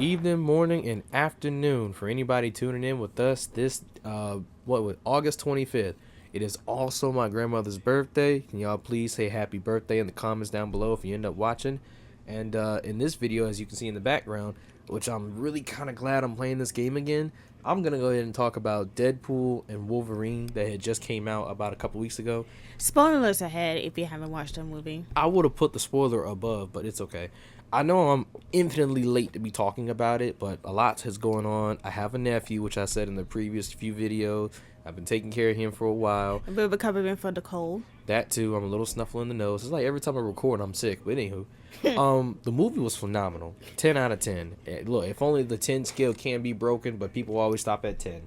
evening, morning, and afternoon for anybody tuning in with us this August 25th. It is also my grandmother's birthday. Can y'all please say happy birthday in the comments down below if you end up watching? And in this video, as you can see in the background, which I'm really kind of glad I'm playing this game again, I'm going to go ahead and talk about Deadpool and Wolverine that had just came out about a couple weeks ago. Spoilers ahead if you haven't watched the movie. I would have put the spoiler above, but it's okay. I know I'm infinitely late to be talking about it, but a lot has going on. I have a nephew, which I said in the previous few videos. I've been taking care of him for a while. A bit of a covering for the cold. That too. I'm a little snuffle in the nose. It's like every time I record, I'm sick. But anywho, the movie was phenomenal. 10 out of 10. Look, if only the 10 scale can be broken, but people always stop at 10.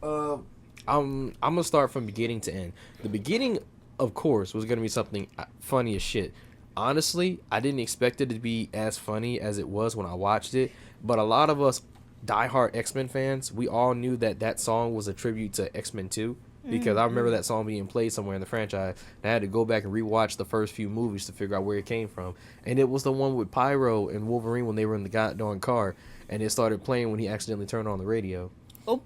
I'm gonna start from beginning to end. The beginning, of course, was gonna be something funny as shit. Honestly, I didn't expect it to be as funny as it was when I watched it, but a lot of us diehard X-Men fans, we all knew that that song was a tribute to X-Men 2, because I remember that song being played somewhere in the franchise, and I had to go back and rewatch the first few movies to figure out where it came from. And it was the one with Pyro and Wolverine when they were in the goddamn car, and it started playing when he accidentally turned on the radio. Oh.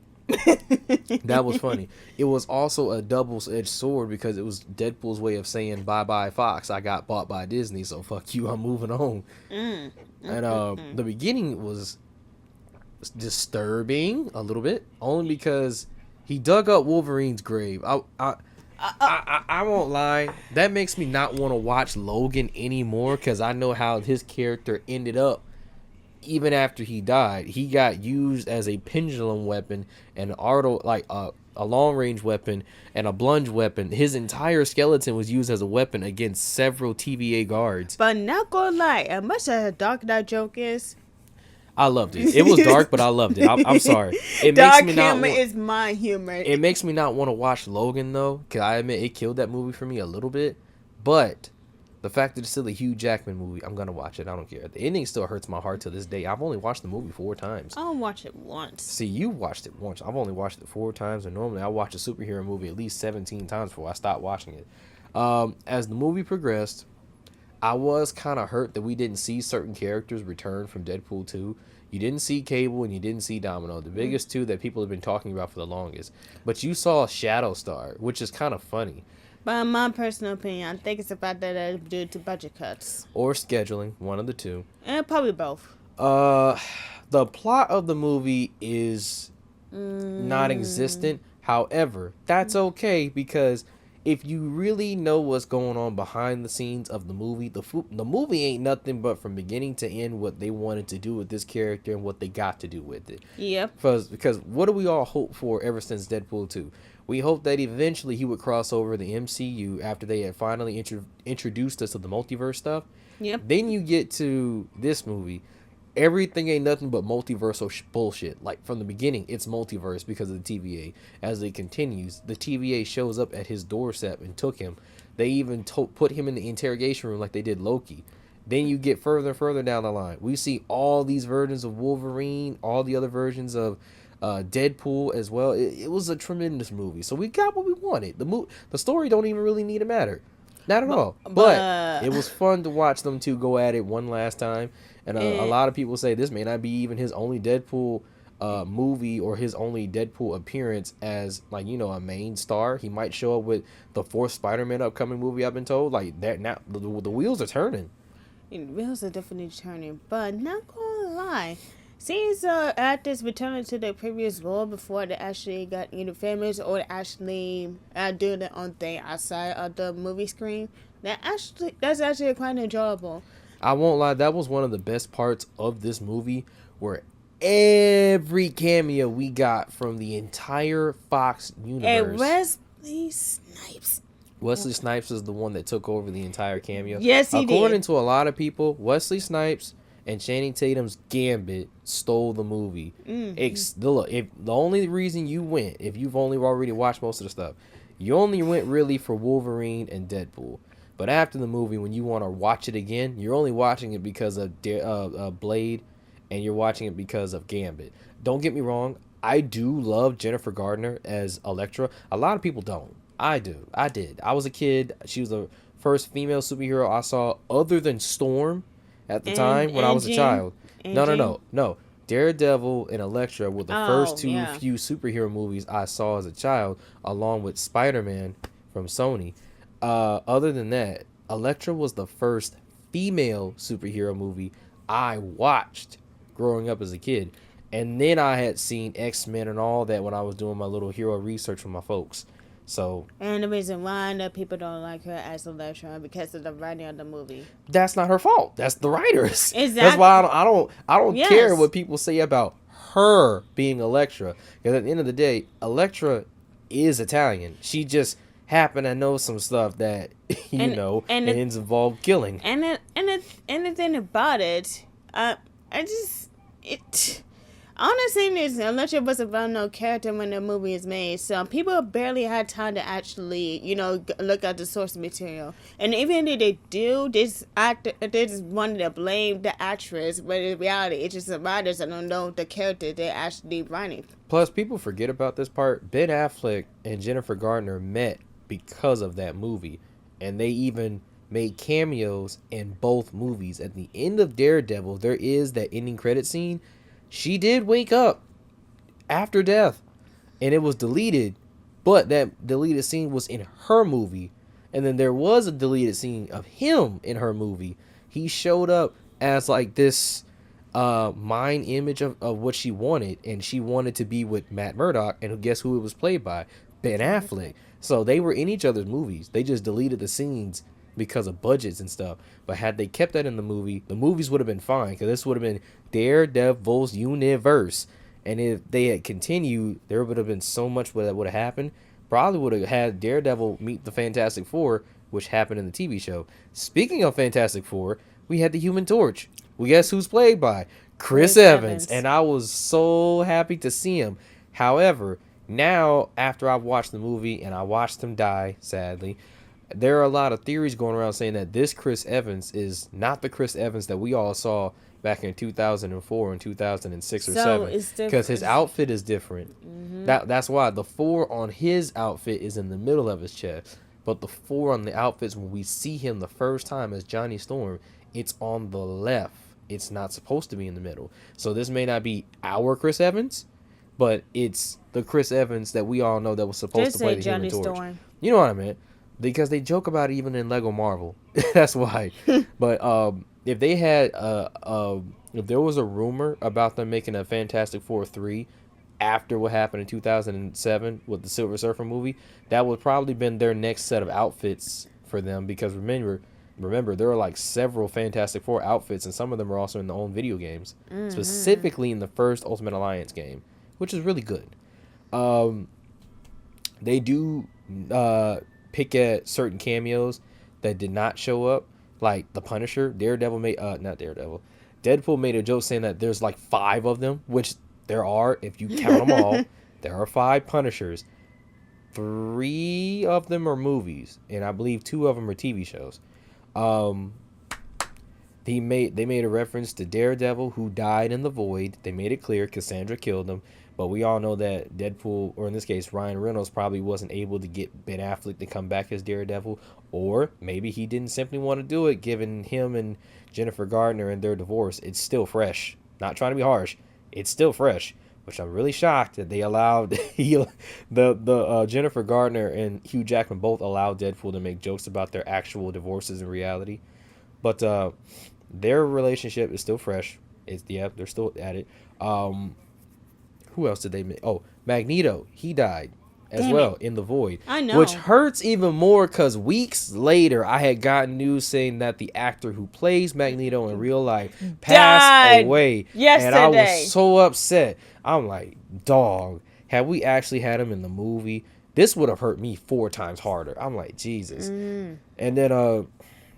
That was funny. It was also a double-edged sword because it was Deadpool's way of saying bye-bye Fox. I got bought by Disney, so fuck you, I'm moving on. And the beginning was disturbing a little bit, only because he dug up Wolverine's grave. I won't lie, that makes me not want to watch Logan anymore, because I know how his character ended up. Even after he died, he got used as a pendulum weapon and a long range weapon and a blunge weapon. His entire skeleton was used as a weapon against several TVA guards. But not gonna lie, as much as dark that joke is, I loved it. It was dark, but I loved it. I'm sorry. It dark makes me humor is my humor. It makes me not want to watch Logan though, because I admit it killed that movie for me a little bit. But the fact that it's still a Hugh Jackman movie, I'm gonna watch it. I don't care. The ending still hurts my heart to this day. I've only watched the movie 4 times. I'll watch it once. See, you watched it once. I've only watched it 4 times, and normally I watch a superhero movie at least 17 times before I stop watching it. As the movie progressed, I was kind of hurt that we didn't see certain characters return from Deadpool 2. You didn't see Cable and you didn't see Domino, the biggest two that people have been talking about for the longest. But you saw Shadow Star, which is kind of funny. But in my personal opinion, I think it's the fact that it's due to budget cuts. Or scheduling, one of the two. And probably both. The plot of the movie is non-existent. However, that's okay, because if you really know what's going on behind the scenes of the movie, the movie ain't nothing but from beginning to end what they wanted to do with this character and what they got to do with it. Yep. Because what do we all hope for ever since Deadpool 2? We hope that eventually he would cross over the MCU after they had finally introduced us to the multiverse stuff. Yep. Then you get to this movie. Everything ain't nothing but multiversal bullshit. Like, from the beginning, it's multiverse because of the TVA. As it continues, the TVA shows up at his doorstep and took him. They even put him in the interrogation room like they did Loki. Then you get further and further down the line. We see all these versions of Wolverine, all the other versions of Deadpool as well. It was a tremendous movie. So we got what we wanted. The story don't even really need to matter. Not at all. But it was fun to watch them two go at it one last time. And a lot of people say this may not be even his only Deadpool movie or his only Deadpool appearance as, like, you know, a main star. He might show up with the 4th Spider-Man upcoming movie, I've been told. Like, that now the wheels are turning. The wheels are definitely turning. But not gonna lie, since actors returning to their previous role before they actually got either famous or actually doing their own thing outside of the movie screen, that's actually quite enjoyable. I won't lie, that was one of the best parts of this movie, where every cameo we got from the entire Fox universe. And Wesley Snipes. Wesley Snipes is the one that took over the entire cameo. Yes, he did. According to a lot of people, Wesley Snipes and Channing Tatum's Gambit stole the movie. Look, if the only reason you went, if you've only already watched most of the stuff, you only went really for Wolverine and Deadpool. But after the movie, when you want to watch it again, you're only watching it because of Blade, and you're watching it because of Gambit. Don't get me wrong, I do love Jennifer Gardner as Elektra. A lot of people don't. I do. I did. I was a kid. She was the first female superhero I saw other than Storm at the time when I was a child. No. Daredevil and Elektra were the first Oh, two yeah. few superhero movies I saw as a child, along with Spider-Man from Sony. Other than that, Elektra was the first female superhero movie I watched growing up as a kid. And then I had seen X-Men and all that when I was doing my little hero research with my folks. So And the reason why the people don't like her as Elektra because of the writing of the movie. that's not her fault. That's the writers. Exactly. That's why I don't Yes. care what people say about her being Elektra. Because at the end of the day, Elektra is Italian. She just happened to know some stuff that And and it's involved killing. And the thing about it, I just it. Honestly, this Elektra was a well-known character when the movie is made, so people barely had time to actually, look at the source material. And even if they do, they just wanted to blame the actress, but in reality, it's just the writers that don't know the character they're actually writing. Plus, people forget about this part. Ben Affleck and Jennifer Garner met because of that movie, and they even made cameos in both movies. At the end of Daredevil, there is that ending credit scene. She did wake up after death, and it was deleted, but that deleted scene was in her movie. And then there was a deleted scene of him in her movie. He showed up as like this mind image of what she wanted, and she wanted to be with Matt Murdock, and guess who it was played by? Ben Affleck. So they were in each other's movies. They just deleted the scenes because of budgets and stuff. But had they kept that in the movies would have been fine, because this would have been Daredevil's universe. And if they had continued, there would have been so much that would have happened. Probably would have had Daredevil meet the Fantastic Four, which happened in the TV show. Speaking of Fantastic Four, we had the Human Torch. Well, guess who's played by? Chris Evans. And I was so happy to see him. However, now, after I've watched the movie and I watched him die, sadly, there are a lot of theories going around saying that this Chris Evans is not the Chris Evans that we all saw back in 2004 and 2006 or 7, because his outfit is different. Mm-hmm. That's why the 4 on his outfit is in the middle of his chest, but the 4 on the outfits when we see him the first time as Johnny Storm, it's on the left. It's not supposed to be in the middle. So this may not be our Chris Evans, but it's the Chris Evans that we all know that was supposed to play the Human Torch. Storm. You know what I meant? Because they joke about it even in Lego Marvel. That's why. But if they had if there was a rumor about them making a Fantastic Four 3 after what happened in 2007 with the Silver Surfer movie, that would probably been their next set of outfits for them. Because remember, there are like several Fantastic Four outfits, and some of them are also in their own video games, specifically in the first Ultimate Alliance game, which is really good. They do pick at certain cameos that did not show up, like the Punisher. Deadpool made a joke saying that there's like 5 of them, which there are if you count them all. There are 5 Punishers. 3 of them are movies, and I believe 2 of them are TV shows. They made a reference to Daredevil, who died in the void. They made it clear Cassandra killed him. But we all know that Deadpool, or in this case Ryan Reynolds, probably wasn't able to get Ben Affleck to come back as Daredevil. Or maybe he didn't simply want to do it, given him and Jennifer Garner and their divorce. It's still fresh. Not trying to be harsh. It's still fresh. Which I'm really shocked that they allowed Jennifer Garner and Hugh Jackman both allowed Deadpool to make jokes about their actual divorces in reality. But their relationship is still fresh. They're still at it. Who else did they make? Oh, Magneto. He died as well in the void. I know. Which hurts even more because weeks later, I had gotten news saying that the actor who plays Magneto in real life passed away. Yesterday. And I was so upset. I'm like, dog, had we actually had him in the movie, this would have hurt me 4 times harder. I'm like, Jesus. And then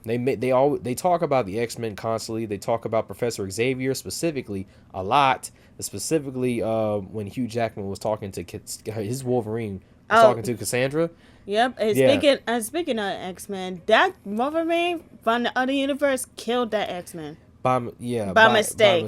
they talk about the X-Men constantly. They talk about Professor Xavier specifically a lot. Specifically, when Hugh Jackman was talking to his Wolverine, talking to Cassandra. Yep. And speaking of X-Men, that Wolverine from the other universe killed that X-Men. By mistake.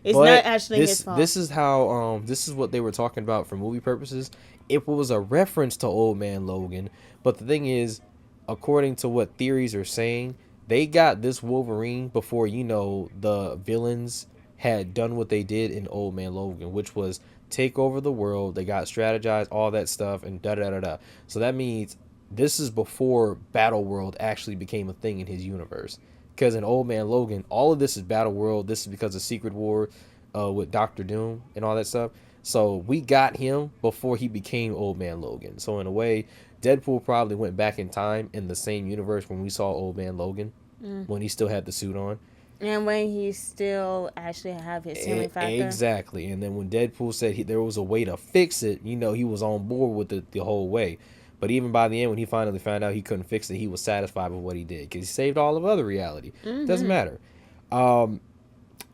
It's not actually his fault. This is how. This is what they were talking about for movie purposes. It was a reference to Old Man Logan, but the thing is, according to what theories are saying, they got this Wolverine before the villains had done what they did in Old Man Logan, which was take over the world. They got strategized, all that stuff, and da da da da. So that means this is before Battle World actually became a thing in his universe. Because in Old Man Logan, all of this is Battle World. This is because of Secret War with Doctor Doom and all that stuff. So we got him before he became Old Man Logan. So in a way, Deadpool probably went back in time in the same universe when we saw Old Man Logan, when he still had the suit on. And when he still actually have his healing factor. Exactly. And then when Deadpool said there was a way to fix it, he was on board with it the whole way. But even by the end, when he finally found out he couldn't fix it, he was satisfied with what he did because he saved all of other reality. Doesn't matter.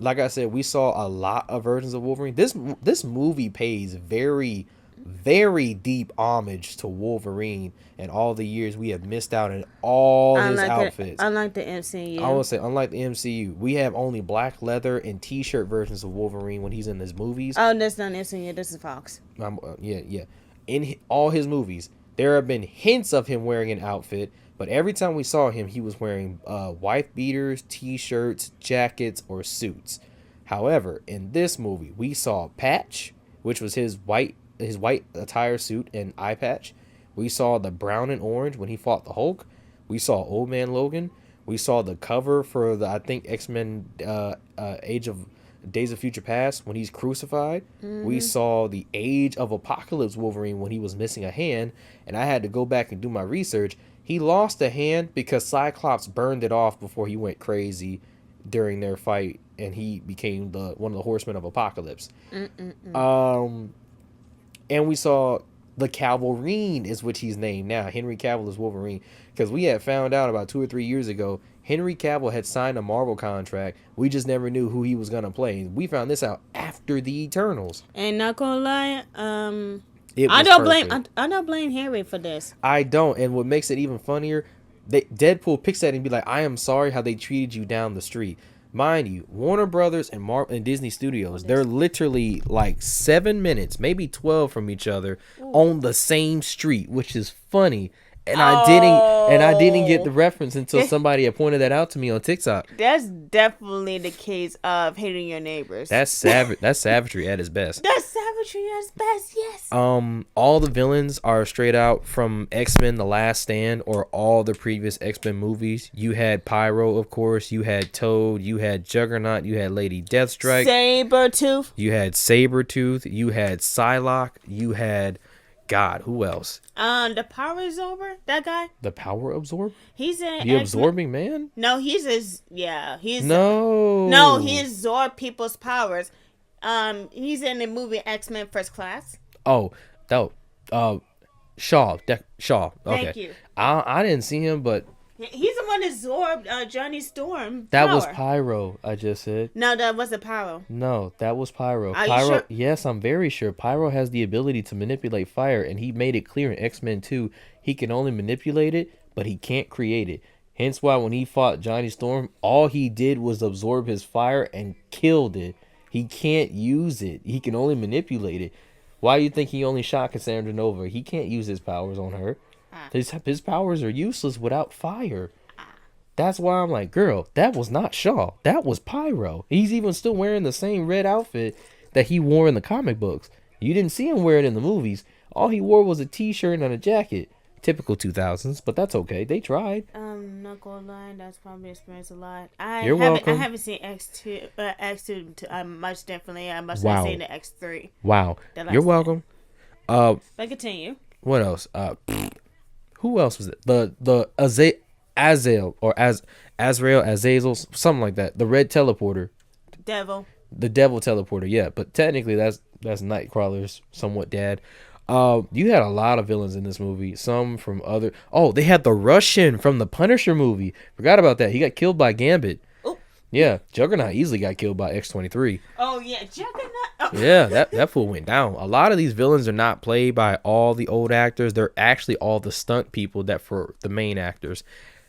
Like I said, we saw a lot of versions of Wolverine. This movie pays very, very deep homage to Wolverine and all the years we have missed out in all his outfits. Unlike the MCU. I would say, unlike the MCU, we have only black leather and T-shirt versions of Wolverine when he's in his movies. Oh, that's not MCU. This is Fox. Yeah. In all his movies, there have been hints of him wearing an outfit, but every time we saw him, he was wearing wife beaters, T-shirts, jackets, or suits. However, in this movie, we saw Patch, which was his white attire suit and eye patch. We saw the brown and orange when he fought the Hulk. We saw Old Man Logan. We saw the cover for the, I think, X-Men Days of Future Past when he's crucified. We saw the Age of Apocalypse Wolverine when he was missing a hand, and I had to go back and do my research. He lost a hand because Cyclops burned it off before he went crazy during their fight, and he became one of the Horsemen of Apocalypse. And we saw the Calverine is what he's named now. Henry Cavill is Wolverine, because we had found out about 2 or 3 years ago Henry Cavill had signed a Marvel contract. We just never knew who he was gonna play. We found this out after the Eternals. And not gonna lie, I don't blame Henry for this. I don't. And what makes it even funnier, Deadpool picks that and be like, "I am sorry how they treated you down the street." Mind you, Warner Brothers and Marvel and Disney Studios, they're literally like 7 minutes, maybe 12 from each other on the same street, which is funny. And I didn't get the reference until somebody had pointed that out to me on TikTok. That's definitely the case of hating your neighbors. That's savagery at its best. That's savagery at its best, yes. All the villains are straight out from X-Men: The Last Stand or all the previous X-Men movies. You had Pyro, of course. You had Toad. You had Juggernaut. You had Lady Deathstrike. Sabretooth. You had Sabretooth. You had Psylocke. You had... God, who else? The Power Absorber, that guy. The Power Absorb? He's in the Absorbing Man? No, he absorbs people's powers. He's in the movie X-Men First Class. Oh, Shaw. Shaw. Okay. Thank you. I didn't see him, but he's the one that absorbed Johnny Storm. That power. was Pyro, I just said. No, that wasn't Pyro. No, that was Pyro. Are Pyro, you sure? Yes, I'm very sure. Pyro has the ability to manipulate fire, and he made it clear in X-Men 2 he can only manipulate it, but he can't create it. Hence why when he fought Johnny Storm, all he did was absorb his fire and killed it. He can't use it. He can only manipulate it. Why do you think he only shot Cassandra Nova? He can't use his powers on her. His powers are useless without fire. That's why I'm like, girl, that was not Shaw. That was Pyro. He's even still wearing the same red outfit that he wore in the comic books. You didn't see him wear it in the movies. All he wore was a t-shirt and a jacket. Typical 2000s, but that's okay. They tried. Not gonna lie, that's probably experienced a lot. You're welcome. I haven't seen X2 much differently. I must have seen the X3. Wow. You're welcome. But continue. What else? Who else was it? The Azrael or Azazel, something like that. The red teleporter. Devil. The devil teleporter, yeah. But technically that's Nightcrawler's somewhat dad. You had a lot of villains in this movie. Some from other... Oh, they had the Russian from the Punisher movie. Forgot about that. He got killed by Gambit. Ooh. Yeah, Juggernaut easily got killed by X-23. Oh, yeah, Juggernaut. Oh. Yeah, that fool went down. A lot of these villains are not played by all the old actors. They're actually all the stunt people that for the main actors.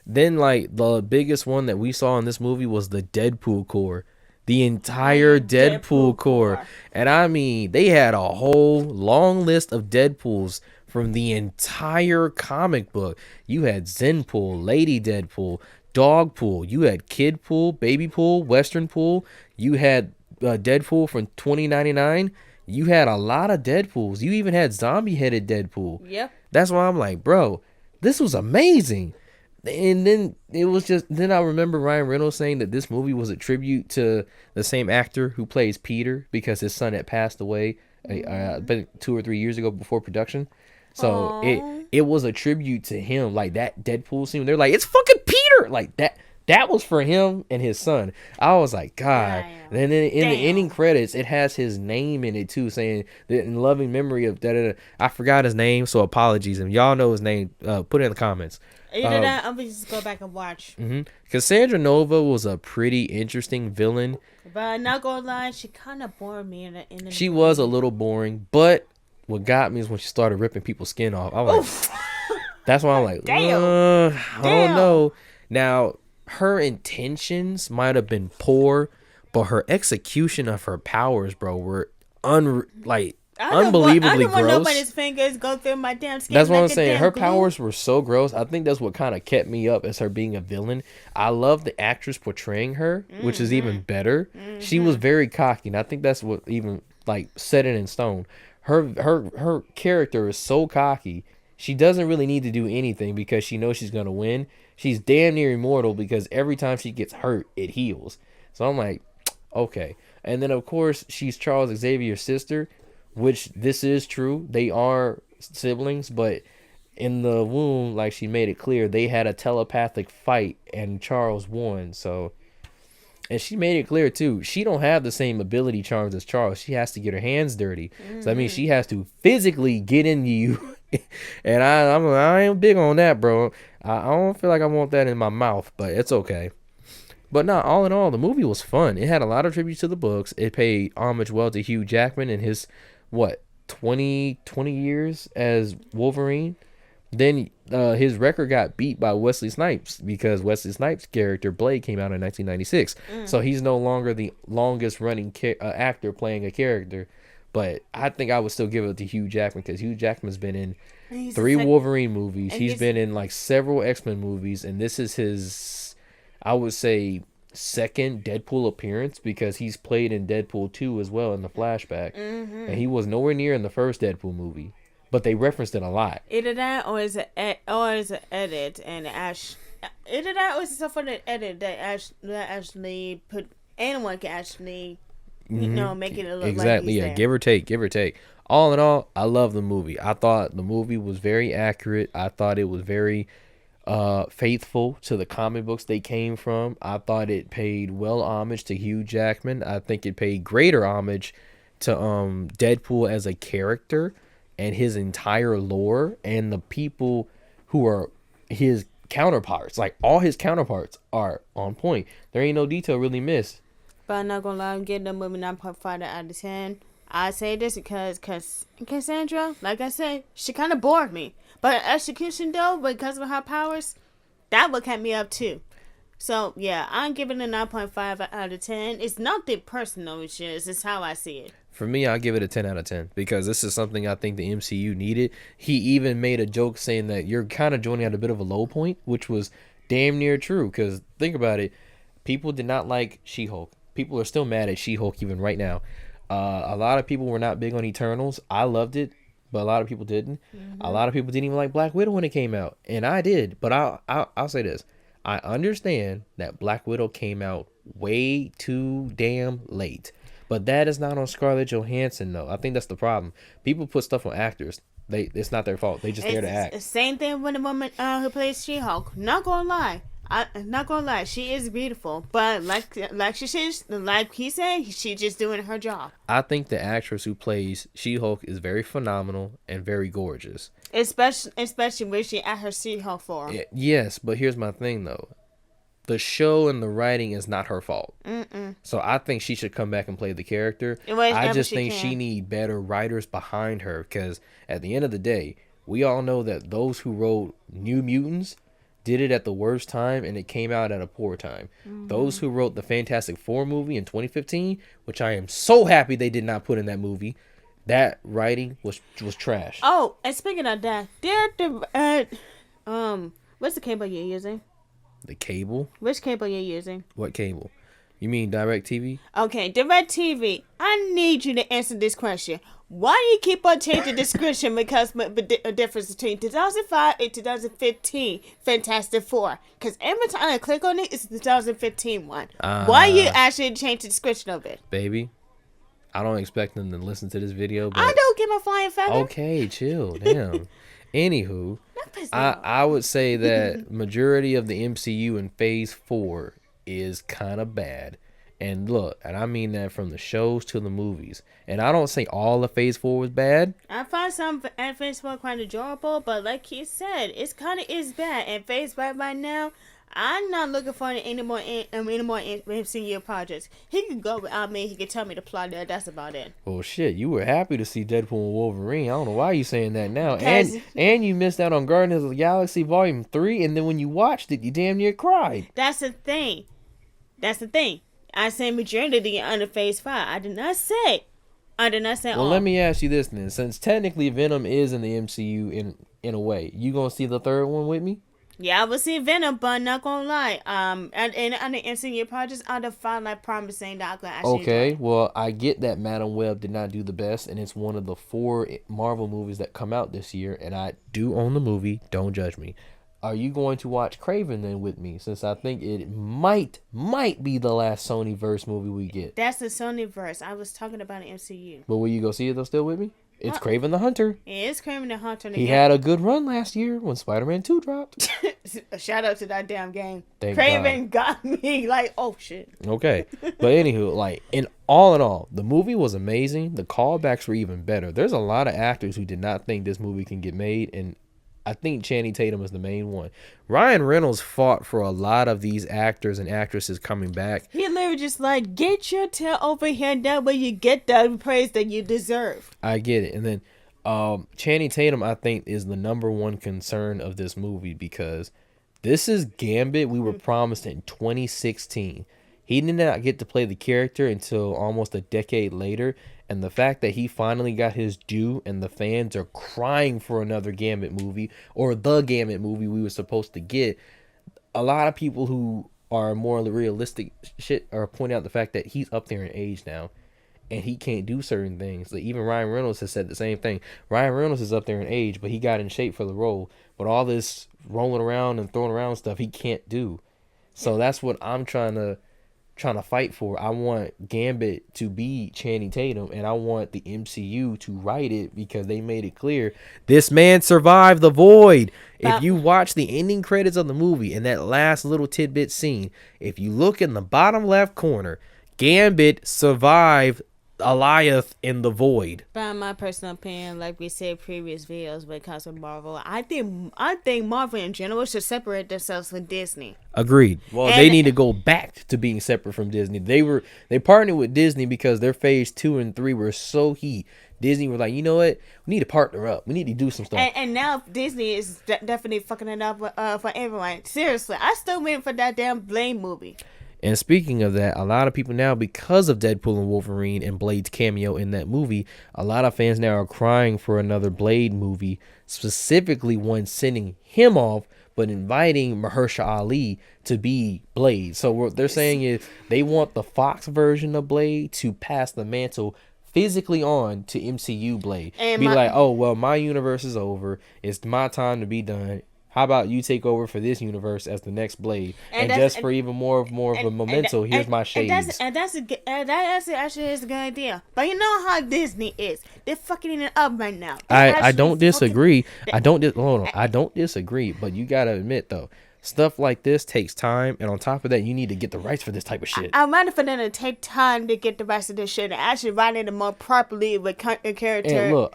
Then, like, the biggest one that we saw in this movie was the Deadpool Corps. The entire Deadpool Corps. And I mean, they had a whole long list of Deadpools from the entire comic book. You had Zenpool, Lady Deadpool, Dogpool. You had Kidpool, Babypool, Westernpool. You had Deadpool from 2099, you had a lot of Deadpools. You even had zombie-headed Deadpool. Yep. That's why I'm like, bro, this was amazing. And then it was just, then I remember Ryan Reynolds saying that this movie was a tribute to the same actor who plays Peter because his son had passed away been 2 or 3 years ago before production. So it was a tribute to him. Like that Deadpool scene, they're like, it's fucking Peter. Like that was for him and his son. I was like, God. Damn. And then in the ending credits, it has his name in it too, saying that in loving memory of da. I forgot his name, so apologies. And y'all know his name, put it in the comments. Either that, I'm gonna just go back and watch. Cassandra Nova was a pretty interesting villain. But I'm not gonna lie, she kind of bored me in the She was a little boring, but what got me is when she started ripping people's skin off. I was like, that's why I'm like, I don't know. Now, her intentions might have been poor, but her execution of her powers, bro, were unbelievably I don't want gross. nobody's fingers go through my damn skin. That's what like I'm saying. Her glue. powers were so gross. I think that's what kind of kept me up as her being a villain. I love the actress portraying her, which is even better. She was very cocky, and I think that's what even like set it in stone. Her character is so cocky. She doesn't really need to do anything because she knows she's gonna win. She's damn near immortal because every time she gets hurt, it heals. So I'm like, okay. And then of course she's Charles Xavier's sister, which this is true. They are siblings, but in the womb, like she made it clear, they had a telepathic fight and Charles won. So, and she made it clear too, she don't have the same ability charms as Charles. She has to get her hands dirty. So that means she has to physically get into you. And I ain't big on that, bro. I don't feel like I want that in my mouth, but it's okay. But no, all in all, the movie was fun. It had a lot of tributes to the books. It paid homage well to Hugh Jackman and his 20 years as Wolverine. Then his record got beat by Wesley Snipes because Wesley Snipes' character Blade came out in 1996. So he's no longer the longest running actor playing a character. But I think I would still give it to Hugh Jackman because Hugh Jackman's been in 3 Wolverine movies. He's been in like several X-Men movies, and this is his, I would say, second Deadpool appearance because he's played in Deadpool 2 as well in the flashback. And he was nowhere near in the first Deadpool movie, but they referenced it a lot. Either that or is it an edit and either that or is it stuff for the edit that actually put anyone can actually make it look exactly like yeah, give or take. All in all, I love the movie. I thought the movie was very accurate. I thought it was very faithful to the comic books they came from. I thought it paid well homage to Hugh Jackman. I think it paid greater homage to Deadpool as a character and his entire lore and the people who are his counterparts. Like all his counterparts are on point. There ain't no detail really missed. But I'm not gonna lie, I'm getting the movie 9.5 out of 10. I say this because Cassandra, like I said, she kind of bored me. But execution though, because of her powers, that would kept me up too. So yeah, I'm giving it a 9.5 out of 10. It's nothing personal, it's just it's how I see it. For me, I'll give it a 10 out of 10 because this is something I think the MCU needed. He even made a joke saying that you're kind of joining at a bit of a low point, which was damn near true because think about it. People did not like She-Hulk. People are still mad at She-Hulk even right now. A lot of people were not big on Eternals. I loved it, but a lot of people didn't. A lot of people didn't even like Black Widow when it came out, and I did. But I'll say this. I understand that Black Widow came out way too damn late. But that is not on Scarlett Johansson, though. I think that's the problem. People put stuff on actors. It's not their fault. They just there to act. Same thing with the woman who plays She-Hulk. Not gonna lie. I'm not gonna lie, she is beautiful, but like he said, she's just doing her job. I think the actress who plays She-Hulk is very phenomenal and very gorgeous. Especially when she at her She-Hulk form. Yes, but here's my thing though. The show and the writing is not her fault. So I think she should come back and play the character. I just think she need better writers behind her because at the end of the day, we all know that those who wrote New Mutants did it at the worst time and it came out at a poor time. Those who wrote the Fantastic Four movie in 2015, which I am so happy they did not put in that movie, that writing was trash. Oh, and speaking of that, what's the cable you're using? The cable? Which cable you're using? What cable? You mean DirecTV? Okay, DirecTV. I need you to answer this question. Why do you keep on changing the description because a difference between 2005 and 2015 Fantastic Four? Because every time I click on it, it's the 2015 one. Why you actually change the description of it? Baby, I don't expect them to listen to this video, but I don't give a flying feather. okay, chill, damn. Anywho, I would say that majority of the MCU in Phase 4 is kind of bad. And look, and I mean that from the shows to the movies. And I don't say all of Phase 4 was bad. I find some at Phase 4 quite enjoyable, but like he said, it's kind of is bad. And Phase 5 right now, I'm not looking for any more MCU projects. He could go without me. He could tell me the plot there. That's about it. Well, shit, you were happy to see Deadpool and Wolverine. I don't know why you saying that now. And you missed out on Guardians of the Galaxy Volume 3, and then when you watched it, you damn near cried. That's the thing. I said majority under Phase 5. I did not say Well, let me ask you this then. Since technically Venom is in the MCU in a way, you gonna see the third one with me? Yeah, I will see Venom, but not gonna lie. And on the MCU projects, I'd have found like promising that I could actually Okay, well, I get that Madam Web did not do the best, and it's one of the 4 Marvel movies that come out this year, and I do own the movie. Don't judge me. Are you going to watch Kraven then with me? Since I think it might be the last Sony-verse movie we get. That's the Sony-verse. I was talking about the MCU. But will you go see it though still with me? It's Kraven the Hunter. It is Kraven the Hunter. He had a good run last year when Spider-Man 2 dropped. Shout out to that damn game. Thank Kraven got me like, oh shit. Okay. But anywho, like in all, the movie was amazing. The callbacks were even better. There's a lot of actors who did not think this movie can get made, and I think Channing Tatum is the main one. Ryan Reynolds fought for a lot of these actors and actresses coming back. He literally just like, get your tail over here, that way you get the praise that you deserve. I get it. And then Channing Tatum, I think, is the number one concern of this movie because this is Gambit we were promised in 2016. He did not get to play the character until almost a decade later. And the fact that he finally got his due and the fans are crying for another Gambit movie or the Gambit movie we were supposed to get, a lot of people who are more realistic shit are pointing out the fact that he's up there in age now and he can't do certain things. Like even Ryan Reynolds has said the same thing. Ryan Reynolds is up there in age, but he got in shape for the role. But all this rolling around and throwing around stuff he can't do. So that's what I'm trying to fight for. I want Gambit to be Channing Tatum, and I want the MCU to write it because they made it clear this man survived the void. If you watch the ending credits of the movie and that last little tidbit scene, if you look in the bottom left corner, Gambit survived Alioth in the void. By my personal opinion, like we said previous videos when it comes to Marvel, I think Marvel in general should separate themselves from Disney. Agreed. Well, they need to go back to being separate from Disney. They partnered with Disney because their phase 2 and 3 were so heat. Disney were like, you know what? We need to partner up. We need to do some stuff. And now Disney is definitely fucking it up for everyone. Seriously, I still waiting for that damn Blade movie. And speaking of that, a lot of people now, because of Deadpool and Wolverine and Blade's cameo in that movie, a lot of fans now are crying for another Blade movie, specifically one sending him off, but inviting Mahershala Ali to be Blade. So what they're saying is they want the Fox version of Blade to pass the mantle physically on to MCU Blade. And like, oh, well, my universe is over. It's my time to be done. How about you take over for this universe as the next Blade, and just for even more of a memento, here's my shades. That actually is a good idea. But you know how Disney is; they're fucking it up right now. I don't disagree. I don't disagree. But you gotta admit though, stuff like this takes time, and on top of that, you need to get the rights for this type of shit. I'm ready for them to take time to get the rest of this shit and actually write it more properly with character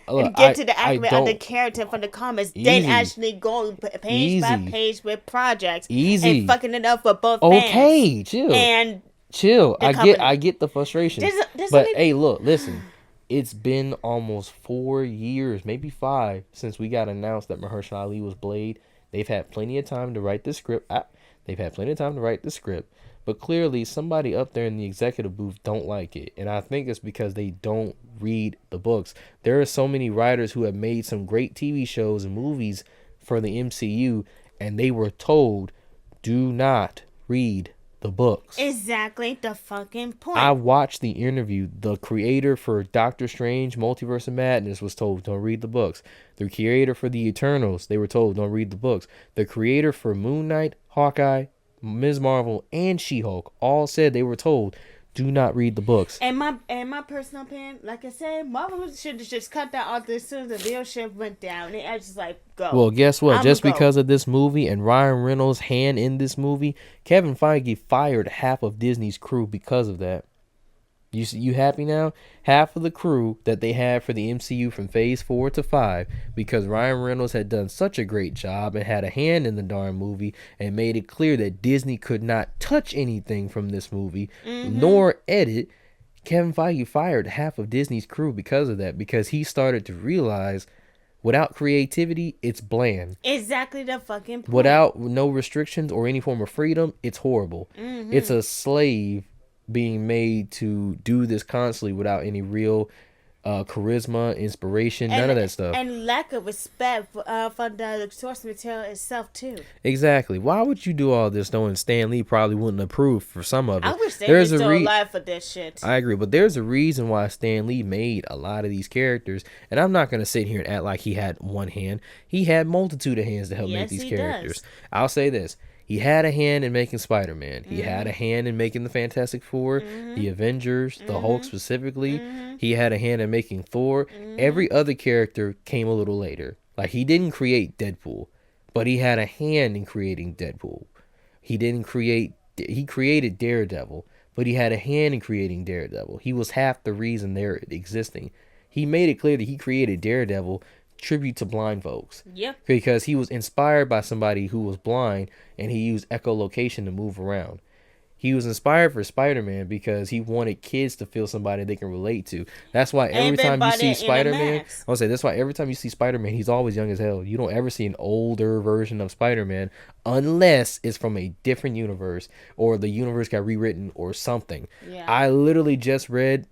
and get to the accurate of the character from the comics. Then actually go page by page with projects and fucking it up for both fans. Okay, chill. And chill. I get the frustration. But hey, look, listen. It's been almost 4 years, maybe 5, since we got announced that Mahershala Ali was Blade. They've had plenty of time to write the script. But clearly somebody up there in the executive booth don't like it. And I think it's because they don't read the books. There are so many writers who have made some great TV shows and movies for the MCU, and they were told, do not read the books. Exactly the fucking point. I watched the interview. The creator for Doctor Strange, Multiverse of Madness was told, don't read the books. The creator for the Eternals, they were told, don't read the books. The creator for Moon Knight, Hawkeye, Ms. Marvel, and She-Hulk all said they were told, do not read the books. And my personal opinion, like I said, Marvel should have just cut that off as soon as the viewership went down. They are just like, go. Well, guess what? Just go. because of this movie and Ryan Reynolds' hand in this movie, Kevin Feige fired half of Disney's crew because of that. You happy now? Half of the crew that they had for the MCU from Phase 4 to 5, because Ryan Reynolds had done such a great job and had a hand in the darn movie and made it clear that Disney could not touch anything from this movie, nor edit. Kevin Feige fired half of Disney's crew because of that, because he started to realize without creativity, it's bland. Exactly the fucking point. Without no restrictions or any form of freedom, it's horrible. It's a slave being made to do this constantly without any real charisma, inspiration, none of that stuff. And lack of respect for the source material itself, too. Exactly. Why would you do all this knowing Stan Lee probably wouldn't approve for some of it? I wish they were still alive for this shit. I agree, but there's a reason why Stan Lee made a lot of these characters, and I'm not going to sit here and act like he had one hand. He had multitude of hands to help make these characters. I'll say this. He had a hand in making Spider-Man. He had a hand in making the Fantastic Four, the Avengers, the Hulk specifically. He had a hand in making Thor. Every other character came a little later. Like, he didn't create Deadpool, but he had a hand in creating Deadpool. He created Daredevil, but he had a hand in creating Daredevil. He was half the reason they're existing. He made it clear that he created Daredevil tribute to blind folks. Yep. Because he was inspired by somebody who was blind, and he used echolocation to move around. He was inspired for Spider-Man because he wanted kids to feel somebody they can relate to. That's why every time you see Spider-Man, I'll say that's why every time you see Spider-Man, he's always young as hell. You don't ever see an older version of Spider-Man unless it's from a different universe or the universe got rewritten or something. Yeah. I literally just read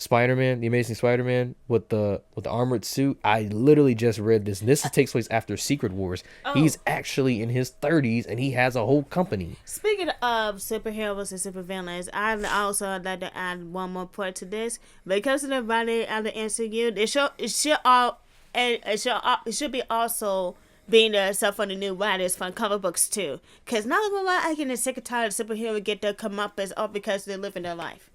Spider-Man, the Amazing Spider-Man with the armored suit. I literally just read this. And this takes place after Secret Wars. Oh. He's actually in his 30s and he has a whole company. Speaking of superheroes and supervillains, I also would like to add one more point to this. Because of the writing of the MCU, it should be also being there stuff for the new writers from comic books too. Because not gonna lie, I get sick and tired of superheroes get their comeuppance all because they're living their life.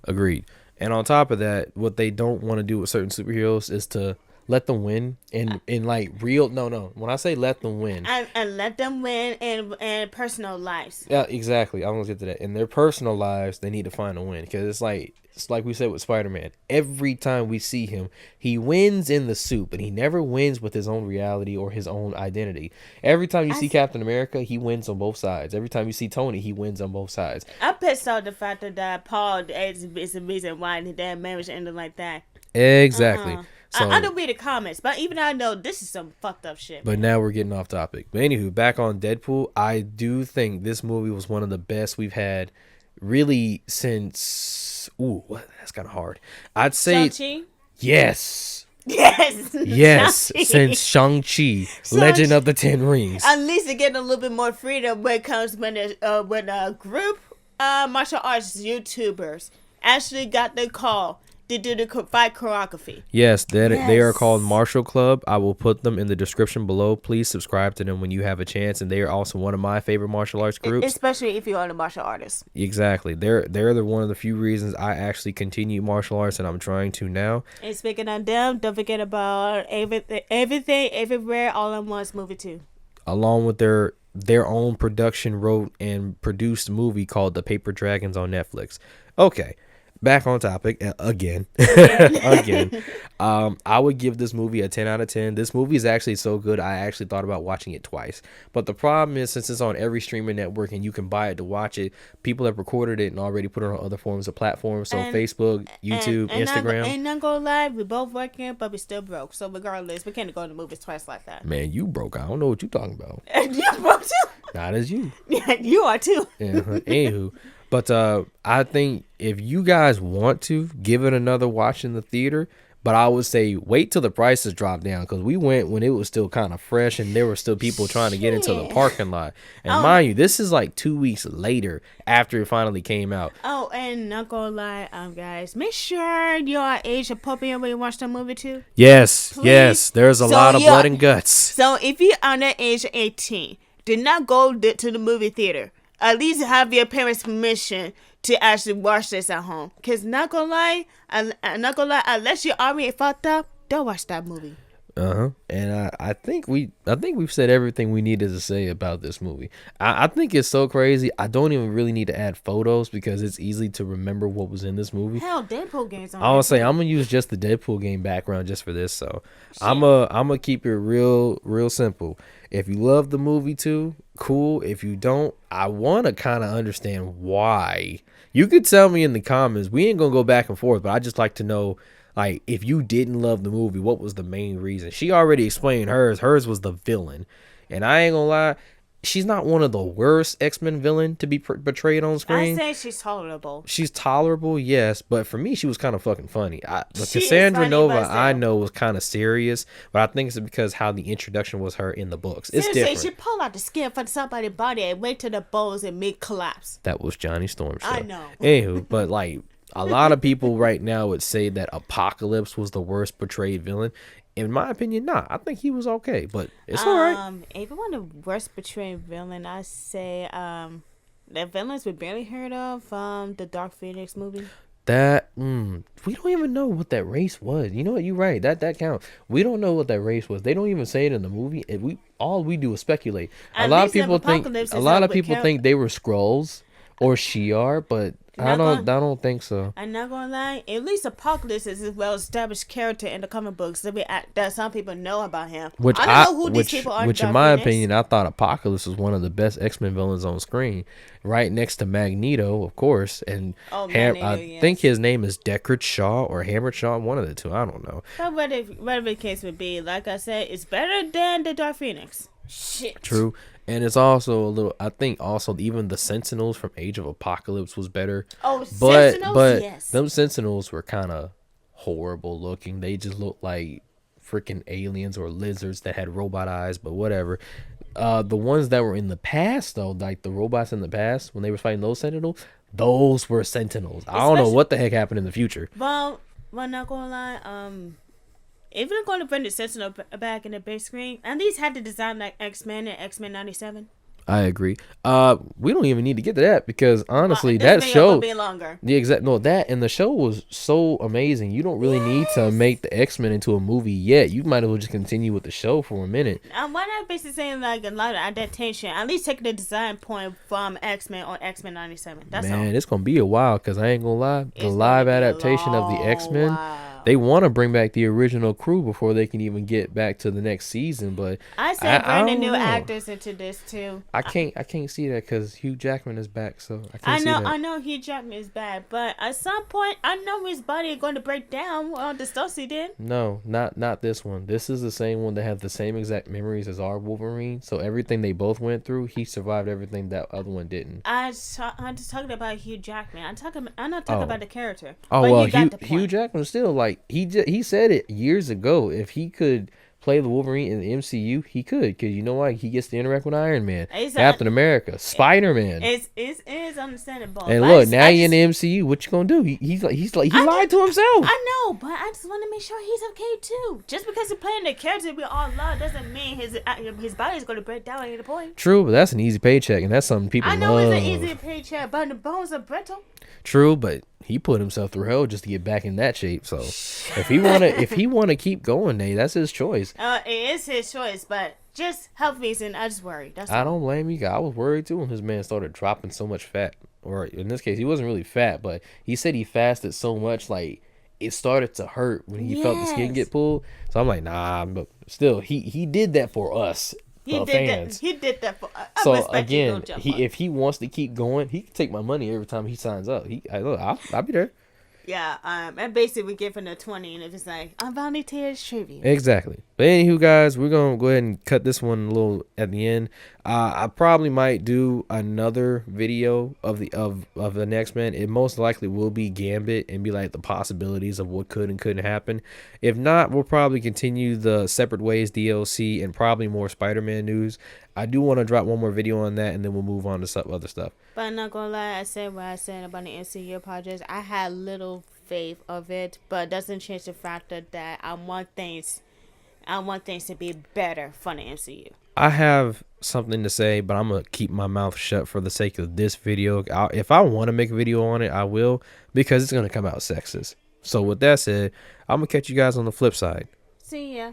Agreed. And on top of that, what they don't want to do with certain superheroes is to let them win in like real. No. When I say let them win, and let them win in personal lives. Yeah, exactly. I'm gonna get to that. In their personal lives, they need to find a win because it's like we said with Spider-Man. Every time we see him, he wins in the suit, but he never wins with his own reality or his own identity. Every time you see Captain America, he wins on both sides. Every time you see Tony, he wins on both sides. I'm pissed off the fact that Paul is the reason why their marriage ended like that. Exactly. So, I don't read the comments, but even I know this is some fucked up shit. But now we're getting off topic. But anywho, back on Deadpool, I do think this movie was one of the best we've had really since... Ooh, that's kind of hard. I'd say... Shang-Chi? Yes. Yes. Yes, since Shang-Chi, Legend of the Ten Rings. At least they're getting a little bit more freedom when it comes when a group martial arts YouTubers actually got the call to do the fight choreography. Yes, they are called Martial Club. I will put them in the description below. Please subscribe to them when you have a chance. And they are also one of my favorite martial arts groups. Especially if you are a martial artist. Exactly. They're one of the few reasons I actually continue martial arts, and I'm trying to now. And speaking of them, don't forget about Everything, Everywhere, All at Once movie 2. Along with their own production, wrote and produced movie called The Paper Dragons on Netflix. Okay. Back on topic again. I would give this movie a 10 out of 10. This movie is actually so good, I actually thought about watching it twice. But the problem is, since it's on every streaming network and you can buy it to watch it, people have recorded it and already put it on other forms of platforms. So Facebook, YouTube, Instagram. Ain't not gonna lie, we both working, but we still broke. So regardless, we can't go to the movies twice like that. Man, you broke. I don't know what you're talking about. You broke too? Not as you. Yeah, you are too. Yeah, anywho. But I think if you guys want to, give it another watch in the theater. But I would say wait till the prices drop down, because we went when it was still kind of fresh and there were still people trying to get into the parking lot. And mind you, this is like 2 weeks later after it finally came out. Oh, and not gonna lie, guys, make sure you're age appropriate when you watch the movie too. Yes, Please. yes, there's a lot of blood and guts. So if you're under age 18, do not go to the movie theater. At least have your parents' permission to actually watch this at home. Cause not gonna lie, unless you're already fucked up, don't watch that movie. And I think we've said everything we needed to say about this movie. I think it's so crazy. I don't even really need to add photos because it's easy to remember what was in this movie. Hell, Deadpool games on. I would say I'm gonna use just the Deadpool game background just for this. So I'm gonna keep it real simple. If you love the movie too, cool. If you don't, I want to kind of understand why. You could tell me in the comments. We ain't gonna go back and forth, but I just like to know, like, if you didn't love the movie, what was the main reason? She already explained hers. Hers was the villain, and I ain't gonna lie, she's not one of the worst X-Men villain to be portrayed on screen. I say she's tolerable. She's tolerable, yes, but for me, she was kind of fucking funny. Cassandra Nova, I know, was kind of serious, but I think it's because how the introduction was her in the books. It's different. She pulled out the skin from somebody's body and went to the bones and made collapse. That was Johnny Storm's show. I know. Anywho, but like a lot of people right now would say that Apocalypse was the worst portrayed villain. In my opinion, nah. I think he was okay, but it's all right. If you want the worst portrayed villain, I say the villains we barely heard of the Dark Phoenix movie. That we don't even know what that race was. You know what? You're right. That counts. We don't know what that race was. They don't even say it in the movie. And all we do is speculate. A lot of people think they were Skrulls or Shi'ar, but I don't think so. I'm not gonna lie. At least Apocalypse is a well-established character in the comic books that some people know about him. Which I don't know who these people are. Which, in my opinion, I thought Apocalypse was one of the best X-Men villains on screen, right next to Magneto, of course, and I think his name is Deckard Shaw or Hammered Shaw, one of the two. I don't know. But whatever the case would be, like I said, it's better than the Dark Phoenix. Shit. True. And it's also a little, I think also even the Sentinels from Age of Apocalypse was better. Oh, Sentinels? But yes. Them Sentinels were kind of horrible looking. They just looked like freaking aliens or lizards that had robot eyes, but whatever. The ones that were in the past, though, like the robots in the past, when they were fighting those Sentinels, those were Sentinels. I don't know what the heck happened in the future. Well, not gonna lie, if you're going to bring the Sentinel back in the big screen, at least have to design like X-Men and X-Men 97. I agree. We don't even need to get to that because honestly, that show, that and the show was so amazing. You don't really need to make the X-Men into a movie yet. You might as well just continue with the show for a minute. Why not basically saying like a lot of adaptation? At least take the design point from X-Men or X-Men 97. That's all. Man, it's gonna be a while because I ain't gonna lie. The live adaptation of the X-Men. They want to bring back the original crew before they can even get back to the next season, but I said bring the new actors into this too. I can't see that because Hugh Jackman is back, so I can't see that. I know Hugh Jackman is back, but at some point, I know his body is going to break down on the stuff he did. No, not this one. This is the same one that have the same exact memories as our Wolverine. So everything they both went through, he survived everything that other one didn't. I'm just talking about Hugh Jackman. I'm not talking about the character. Oh well, Hugh Jackman still like he said it years ago. If he could play the Wolverine in the MCU, he could, because you know why? He gets to interact with Iron Man, Captain America, Spider-Man. It is understandable. And look, now you're in the MCU. What you gonna do? He lied to himself. I know, but I just want to make sure he's okay too. Just because he's playing the character we all love doesn't mean his body is going to break down at any point. True, but that's an easy paycheck, and that's something people love. I know it's an easy paycheck, but the bones are brittle. True, but he put himself through hell just to get back in that shape. So if he wanna keep going, that's his choice. It is his choice, but just health reason, I just worry. I don't blame you. I was worried too when his man started dropping so much fat. Or in this case, he wasn't really fat, but he said he fasted so much like it started to hurt when he felt the skin get pulled. So I'm like, nah, but still, he did that for us. He did that for us. So again, if he wants to keep going, he can take my money every time he signs up. I'll be there. Yeah, and basically we give him a 20, and if it's like, I'm volunteers tribute. Exactly. But anywho, guys, we're gonna go ahead and cut this one a little at the end. I probably might do another video of the next man. It most likely will be Gambit and be like the possibilities of what could and couldn't happen. If not, we'll probably continue the Separate Ways DLC and probably more Spider-Man news. I do want to drop one more video on that, and then we'll move on to some other stuff. But I'm not gonna lie, I said what I said about the MCU projects. I had little faith of it, but it doesn't change the fact that I want things to be better for the MCU. I have something to say, but I'm gonna keep my mouth shut for the sake of this video. If I want to make a video on it, I will, because it's gonna come out sexist. So with that said, I'm gonna catch you guys on the flip side. See ya.